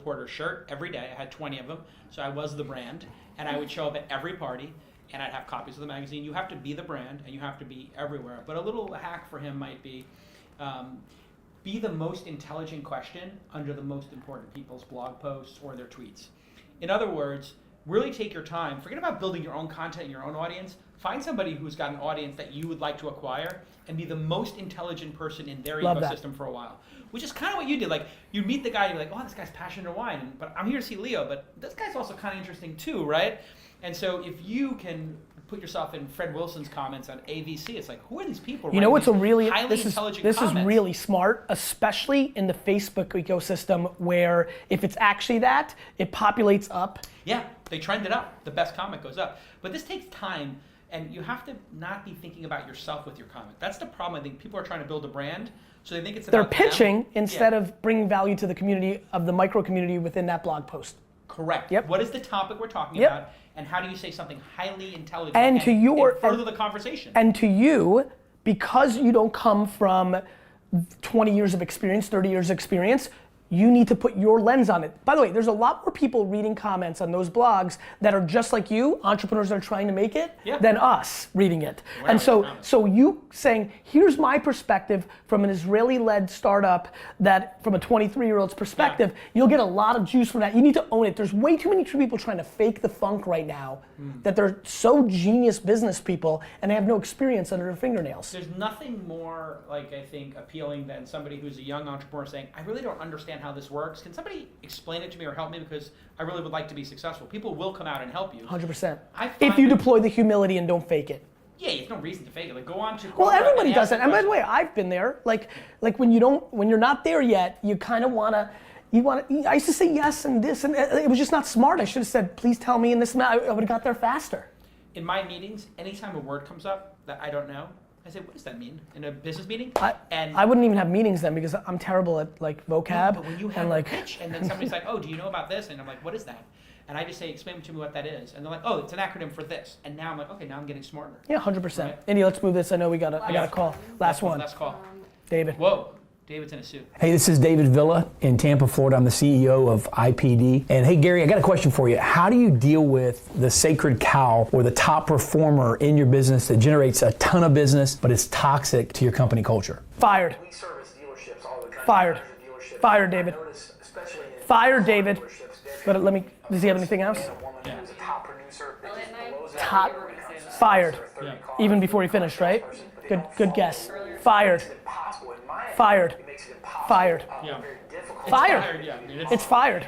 reporter shirt every day. I had 20 of them, so I was the brand, and I would show up at every party, and I'd have copies of the magazine. You have to be the brand, and you have to be everywhere. But a little hack for him might be the most intelligent question under the most important people's blog posts or their tweets. In other words, really take your time. Forget about building your own content, your own audience. Find somebody who's got an audience that you would like to acquire and be the most intelligent person in their ecosystem for a while. Which is kind of what you did. Like, you meet the guy, you're like, oh, this guy's passionate in wine, but I'm here to see Leo, but this guy's also kind of interesting too, right? And so if you can put yourself in Fred Wilson's comments on AVC, it's like, who are these people? You know what's this is really smart, especially in the Facebook ecosystem, where if it's actually that, it populates up. Yeah, they trend it up. The best comment goes up. But this takes time, and you have to not be thinking about yourself with your comment. That's the problem. I think people are trying to build a brand, so they think it's about They're pitching instead of bringing value to the community, of the micro community within that blog post. Correct. Yep. What is the topic we're talking about, and how do you say something highly intelligent and further the conversation? And to you, because you don't come from 20 years of experience, 30 years of experience, you need to put your lens on it. By the way, there's a lot more people reading comments on those blogs that are just like you, entrepreneurs that are trying to make it, than us reading it. And so you saying, here's my perspective from an Israeli-led startup, that from a 23-year-old's perspective, you'll get a lot of juice from that. You need to own it. There's way too many people trying to fake the funk right now, that they're so genius business people and they have no experience under their fingernails. There's nothing more, like, I think, appealing than somebody who's a young entrepreneur saying, I really don't understand how this works. Can somebody explain it to me or help me, because I really would like to be successful? People will come out and help you. 100%. If you deploy the humility and don't fake it. Yeah, there's no reason to fake it. Like, go on to. Well, everybody does it. And by the way, I've been there. Like when you're not there yet, you kind of wanna. I used to say yes and this, and it was just not smart. I should have said, please tell me, and this and that. I would have got there faster. In my meetings, anytime a word comes up that I don't know, I say, what does that mean? In a business meeting? I wouldn't even have meetings then, because I'm terrible at like vocab. No, but when you have a pitch and then somebody's like, oh, do you know about this? And I'm like, what is that? And I just say, explain to me what that is. And they're like, oh, it's an acronym for this. And now I'm like, okay, now I'm getting smarter. Yeah, 100%. Right? Indy, let's move this. I know I got a call. Last one. Last call. David. Whoa. David's in a suit. Hey, this is David Villa in Tampa, Florida. I'm the CEO of IPD. And hey, Gary, I got a question for you. How do you deal with the sacred cow or the top performer in your business that generates a ton of business, but it's toxic to your company culture? Fired. We service dealerships all the time. Fired. Fired, David. Fired, David. But let me, does he have anything else? Yeah. Top. Fired. Yeah. Even before he finished, right? Good guess. Fired. Fired. Fired. Yeah. Fired. Yeah. It's fired.